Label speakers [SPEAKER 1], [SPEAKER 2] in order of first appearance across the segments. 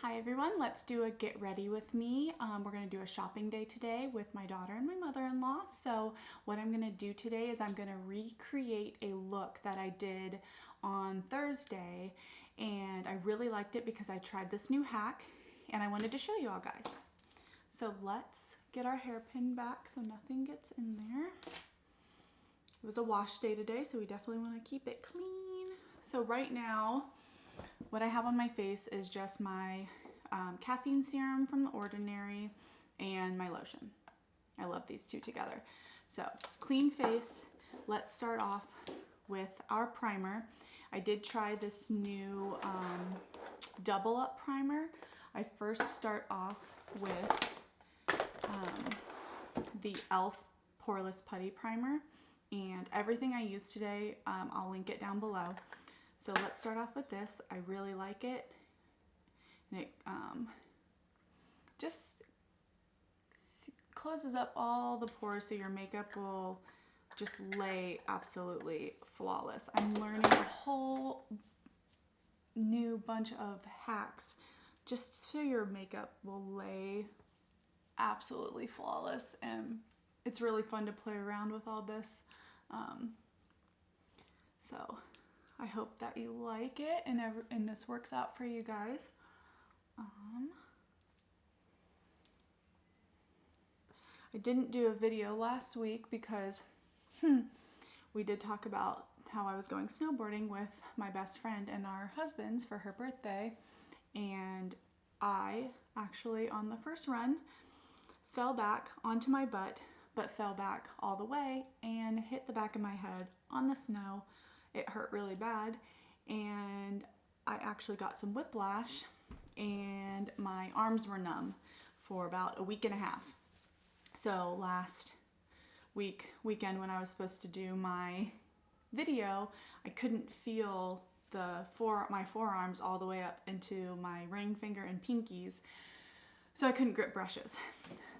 [SPEAKER 1] Hi everyone, let's do a get ready with me. We're going to do a shopping day today with my daughter and my mother-in-law. So what I'm going to do today is I'm going to recreate a look that I did on Thursday, and I really liked it because I tried this new hack and I wanted to show you all guys. So let's get our hairpin back so nothing gets in there. It was a wash day today, so we definitely want to keep it clean. So right now, what I have on my face is just my caffeine serum from The Ordinary and my lotion. I love these two together. So clean face. Let's start off with our primer. I did try this new double up primer. I first start off with the e.l.f. Poreless Putty Primer, and everything I used today, I'll link it down below. So let's start off with this. I really like it. And it just closes up all the pores so your makeup will just lay absolutely flawless. I'm learning a whole new bunch of hacks just so your makeup will lay absolutely flawless, and it's really fun to play around with all this. So I hope that you like it and this works out for you guys. I didn't do a video last week because we did talk about how I was going snowboarding with my best friend and our husbands for her birthday, and I actually on the first run fell back onto my butt, but fell back all the way and hit the back of my head on the snow. It hurt really bad, and I actually got some whiplash, and my arms were numb for about a week and a half. So last weekend when I was supposed to do my video, I couldn't feel my forearms all the way up into my ring finger and pinkies, so I couldn't grip brushes.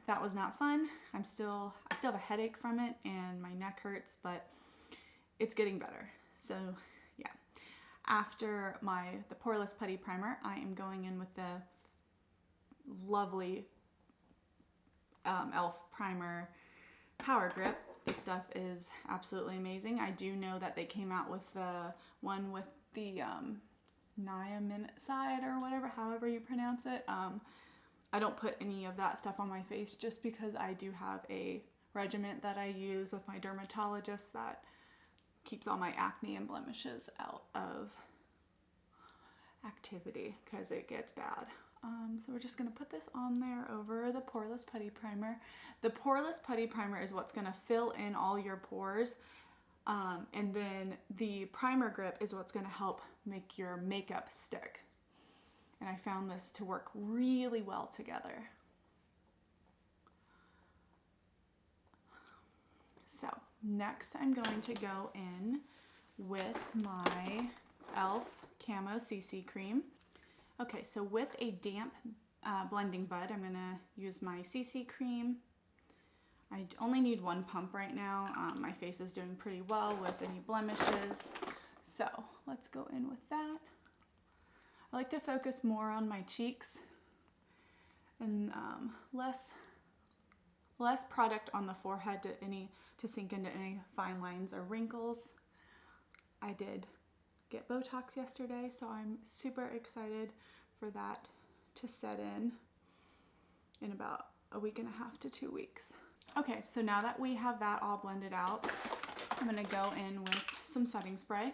[SPEAKER 1] That was not fun. I still have a headache from it, and my neck hurts, but it's getting better. So yeah, after the Poreless Putty Primer, I am going in with the lovely e.l.f. Primer Power Grip. This stuff is absolutely amazing. I do know that they came out with the one with the niacinamide or whatever, however you pronounce it. I don't put any of that stuff on my face just because I do have a regimen that I use with my dermatologist that keeps all my acne and blemishes out of activity because it gets bad. So we're just going to put this on there over the Poreless Putty Primer. The Poreless Putty Primer is what's going to fill in all your pores, and then the Primer Grip is what's going to help make your makeup stick. And I found this to work really well together. So next I'm going to go in with my e.l.f. Camo CC Cream. Okay, so with a damp blending bud, I'm gonna use my CC Cream. I only need one pump right now. My face is doing pretty well with any blemishes. So let's go in with that. I like to focus more on my cheeks and less product on the forehead to sink into any fine lines or wrinkles. I did get Botox yesterday, so I'm super excited for that to set in about a week and a half to 2 weeks. Okay, so now that we have that all blended out, I'm gonna go in with some setting spray.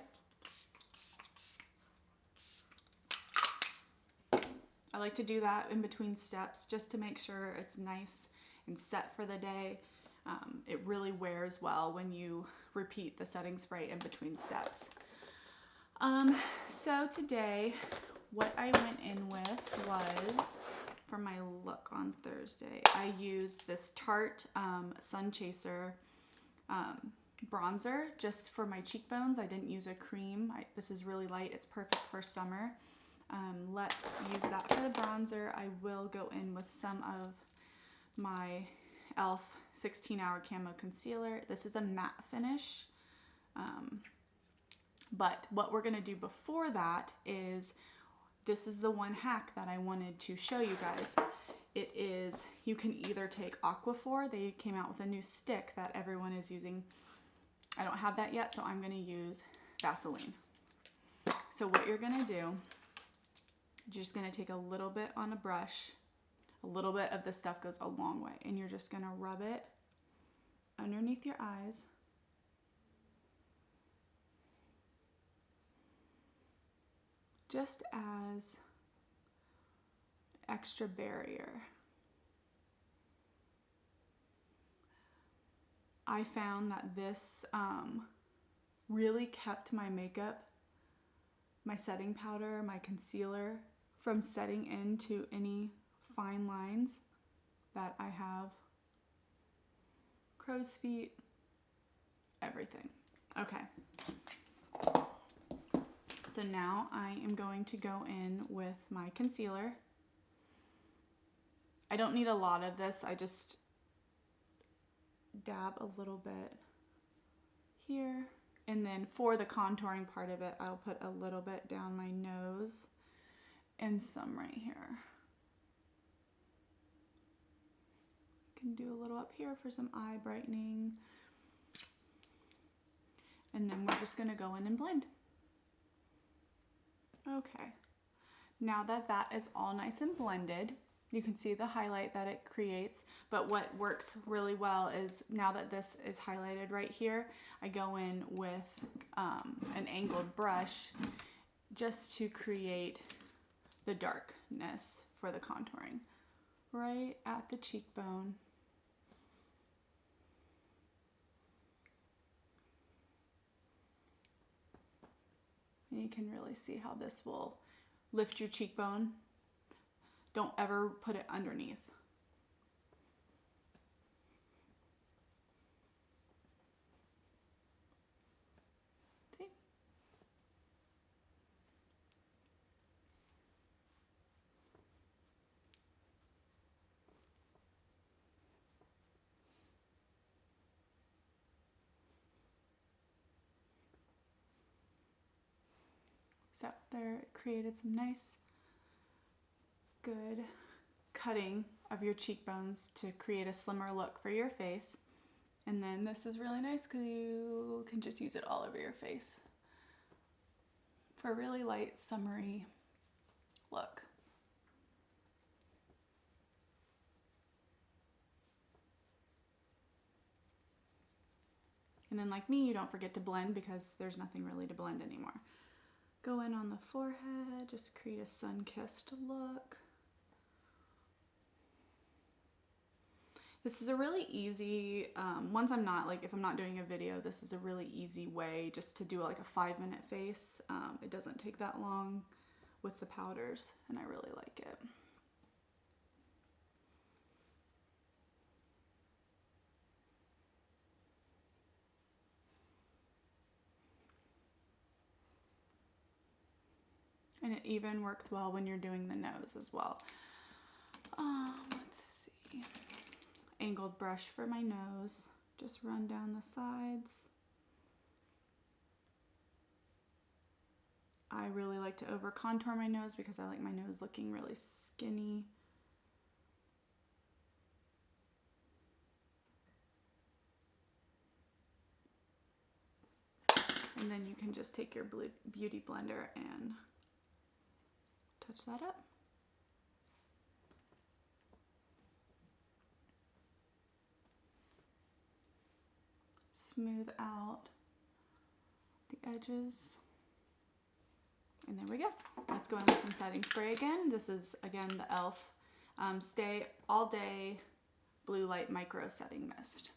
[SPEAKER 1] I like to do that in between steps just to make sure it's nice and set for the day. It really wears well when you repeat the setting spray in between steps. So today, what I went in with was, for my look on Thursday, I used this Tarte Sun Chaser bronzer just for my cheekbones. I didn't use a cream. This is really light. It's perfect for summer. Let's use that for the bronzer. I will go in with some of my e.l.f. 16-Hour Camo Concealer. This is a matte finish. But what we're going to do before that is this is the one hack that I wanted to show you guys. It is, you can either take Aquaphor. They came out with a new stick that everyone is using. I don't have that yet, so I'm gonna use Vaseline. So what you're gonna do, you're just gonna take a little bit on a brush. A little bit of this stuff goes a long way, and you're just gonna rub it underneath your eyes. Just as extra barrier. I found that this really kept my makeup, my setting powder, my concealer from setting into any fine lines that I have. Crow's feet, everything. Okay. So now I am going to go in with my concealer. I don't need a lot of this. I just dab a little bit here. And then for the contouring part of it, I'll put a little bit down my nose and some right here. Can do a little up here for some eye brightening. And then we're just gonna go in and blend. Okay, now that that is all nice and blended, you can see the highlight that it creates, but what works really well is now that this is highlighted right here, I go in with an angled brush just to create the darkness for the contouring right at the cheekbone. And you can really see how this will lift your cheekbone. Don't ever put it underneath. See? So there, it created some nice, good cutting of your cheekbones to create a slimmer look for your face. And then this is really nice because you can just use it all over your face for a really light, summery look. And then like me, you don't forget to blend because there's nothing really to blend anymore. Go in on the forehead, just create a sun-kissed look. This is a really easy, once I'm not, like if I'm not doing a video, this is a really easy way just to do like a 5-minute face. It doesn't take that long with the powders, and I really like it. And it even works well when you're doing the nose as well. Let's see. Angled brush for my nose. Just run down the sides. I really like to over contour my nose because I like my nose looking really skinny. And then you can just take your beauty blender and touch that up. Smooth out the edges. And there we go. Let's go in with some setting spray again. This is, again, the e.l.f. Stay All Day Blue Light Micro Setting Mist.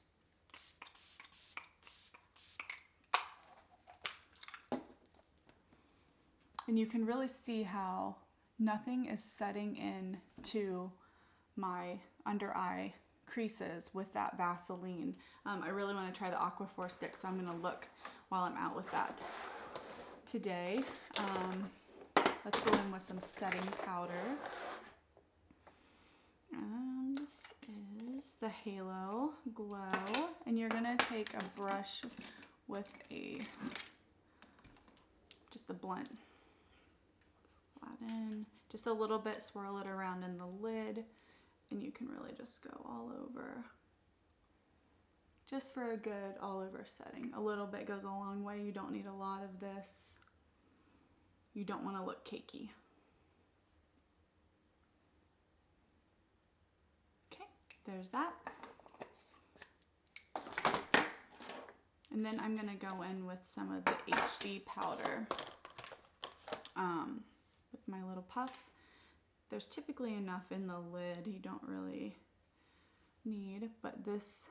[SPEAKER 1] And you can really see how nothing is setting into my under eye creases with that Vaseline. I really want to try the Aquaphor stick, so I'm going to look while I'm out with that today. Let's go in with some setting powder. This is the Halo Glow, and you're going to take a brush with just a blunt, flat that in. Just a little bit, swirl it around in the lid, and you can really just go all over. Just for a good all over setting. A little bit goes a long way. You don't need a lot of this. You don't want to look cakey. Okay, there's that. And then I'm gonna go in with some of the HD powder with my little puff. There's typically enough in the lid you don't really need, but this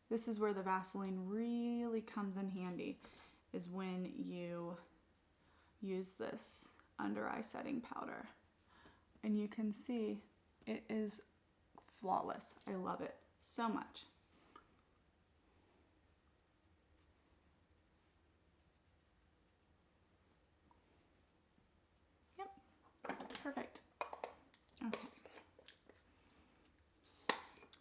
[SPEAKER 1] is where the Vaseline really comes in handy, is when you use this under eye setting powder. And you can see it is flawless. I love it so much. Yep, perfect. Okay.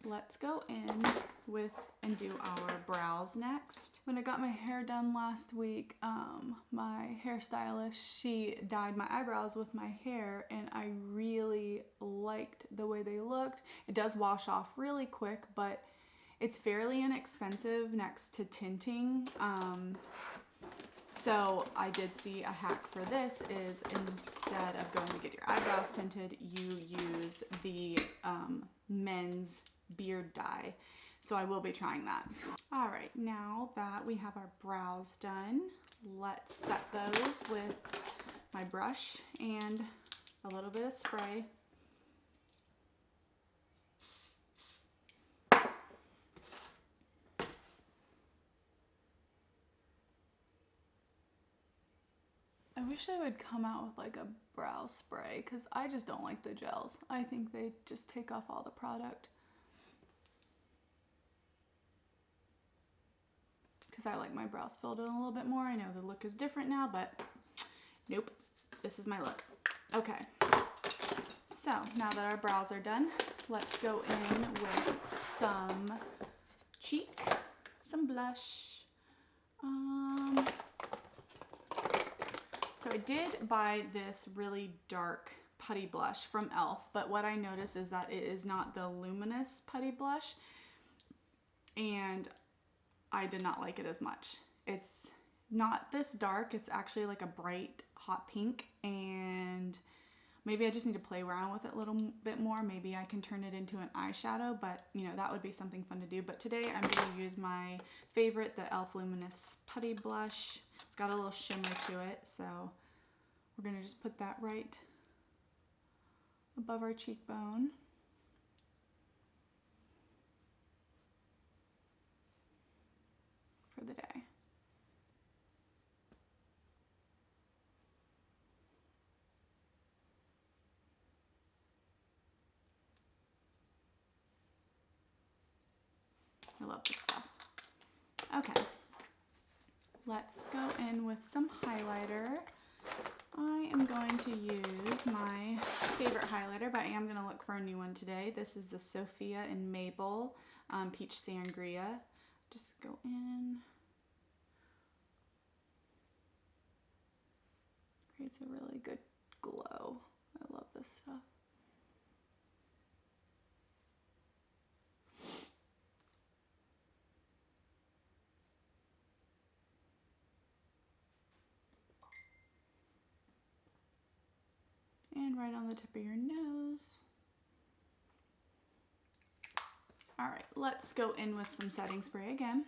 [SPEAKER 1] Let's go in with and do our brows next. When I got my hair done last week, my hairstylist, she dyed my eyebrows with my hair, and I really liked the way they looked. It does wash off really quick, but it's fairly inexpensive next to tinting. So I did see a hack for this is instead of going to get your eyebrows tinted, you use the men's beard dye. So I will be trying that. All right, now that we have our brows done, let's set those with my brush and a little bit of spray. I wish they would come out with like a brow spray, because I just don't like the gels. I think they just take off all the product. Because I like my brows filled in a little bit more. I know the look is different now, but nope, this is my look. Okay, so now that our brows are done, let's go in with some cheek, some blush. So I did buy this really dark putty blush from e.l.f., but what I noticed is that it is not the luminous putty blush, and I did not like it as much. It's not this dark, it's actually like a bright hot pink, and maybe I just need to play around with it a little bit more. Maybe I can turn it into an eyeshadow, but you know, that would be something fun to do. But today I'm going to use my favorite, the e.l.f. Luminous Putty Blush. It's got a little shimmer to it, so we're going to just put that right above our cheekbone. For the day. I love this stuff. Okay, let's go in with some highlighter. I am going to use my favorite highlighter, but I am going to look for a new one today. This is the Sophia and Mabel Peach Sangria. Just go in. Creates a really good glow. I love this stuff. And right on the tip of your nose. All right, let's go in with some setting spray again.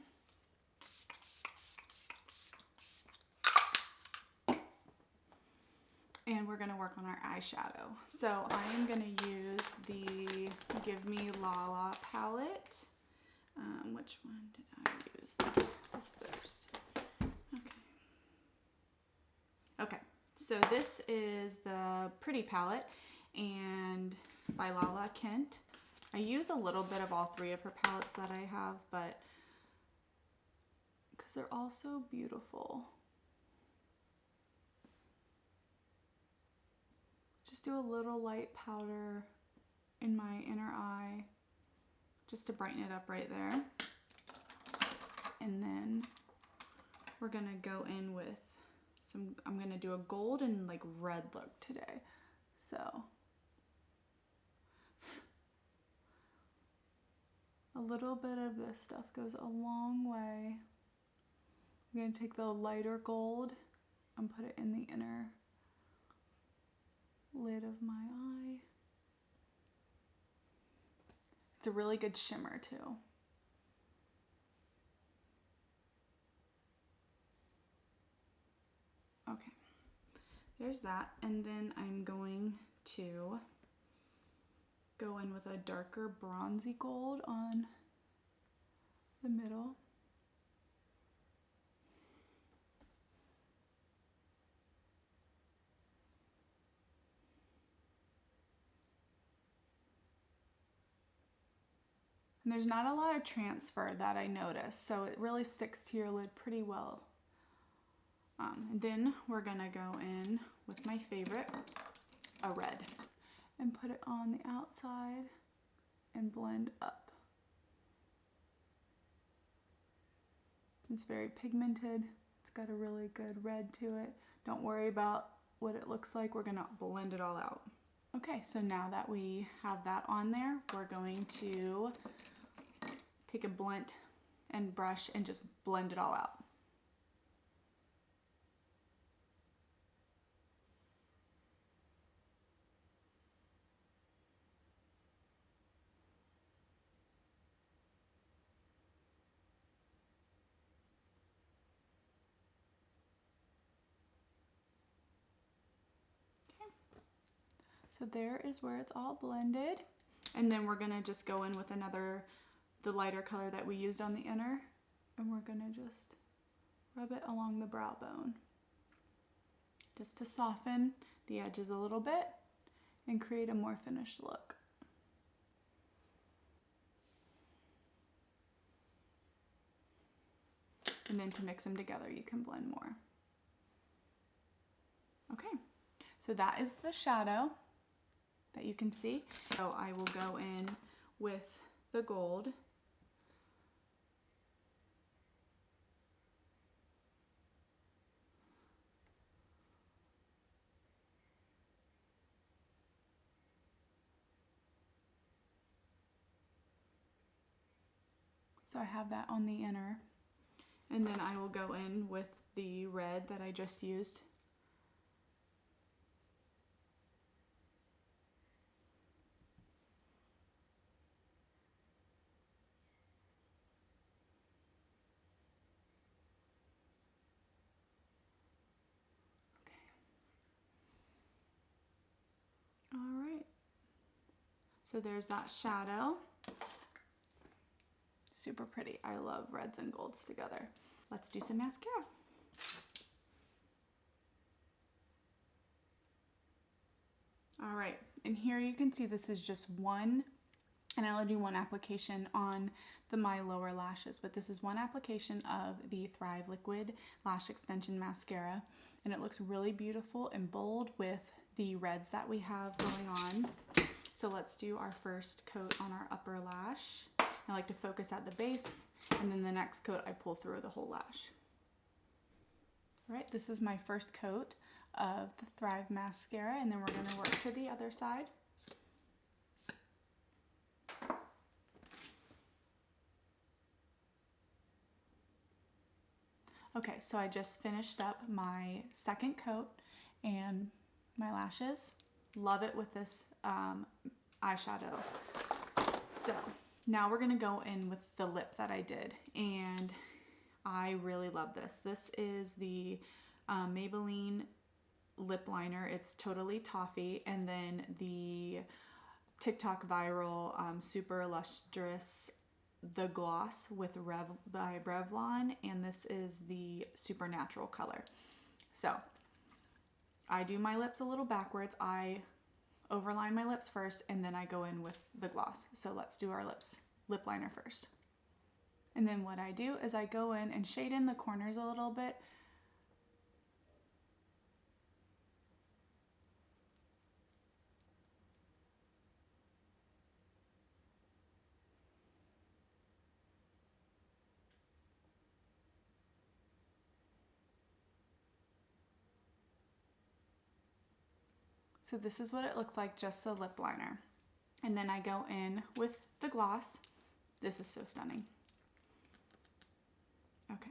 [SPEAKER 1] And we're gonna work on our eyeshadow. So I am gonna use the Give Me Lala palette. Which one did I use? This first. Okay, so this is the Pretty palette and by Lala Kent. I use a little bit of all three of her palettes that I have, but because they're all so beautiful. Just do a little light powder in my inner eye just to brighten it up right there. And then we're gonna go in with some, I'm gonna do a gold and like red look today. So a little bit of this stuff goes a long way. I'm going to take the lighter gold and put it in the inner lid of my eye. It's a really good shimmer too. Okay, there's that. And then I'm going to go in with a darker bronzy gold on the middle. And there's not a lot of transfer that I noticed, so it really sticks to your lid pretty well. And then we're gonna go in with my favorite, a red, and put it on the outside and blend up. It's very pigmented. It's got a really good red to it. Don't worry about what it looks like. We're gonna blend it all out. Okay, so now that we have that on there, we're going to take a blunt and brush and just blend it all out. So there is where it's all blended. And then we're gonna just go in with the lighter color that we used on the inner, and we're gonna just rub it along the brow bone, just to soften the edges a little bit and create a more finished look. And then to mix them together, you can blend more. Okay, so that is the shadow that you can see. So I will go in with the gold. So I have that on the inner. And then I will go in with the red that I just used. All right. So there's that shadow. Super pretty. I love reds and golds together. Let's do some mascara. All right, and here you can see this is just one, and I only do one application on my lower lashes, but this is one application of the Thrive Liquid Lash Extension Mascara, and it looks really beautiful and bold with the reds that we have going on. So let's do our first coat on our upper lash. I like to focus at the base, and then the next coat I pull through the whole lash. All right, this is my first coat of the Thrive Mascara, and then we're gonna work to the other side. Okay, so I just finished up my second coat and my lashes. Love it with this eyeshadow. So now we're gonna go in with the lip that I did, and I really love this. This is the Maybelline lip liner. It's totally toffee, and then the TikTok viral super lustrous the gloss with by Revlon, and this is the supernatural color. So I do my lips a little backwards. I overline my lips first, and then I go in with the gloss. So let's do our lip liner first. And then what I do is I go in and shade in the corners a little bit. So this is what it looks like, just the lip liner. And then I go in with the gloss. This is so stunning. Okay.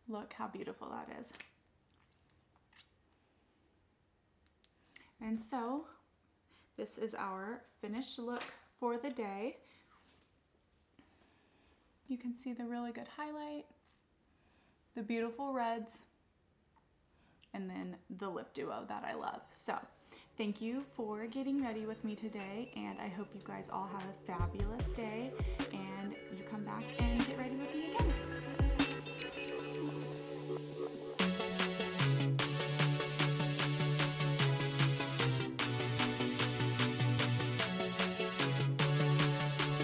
[SPEAKER 1] Look how beautiful that is. And so this is our finished look for the day. You can see the really good highlight, the beautiful reds, and then the lip duo that I love. So thank you for getting ready with me today, and I hope you guys all have a fabulous day and you come back and get ready with me again.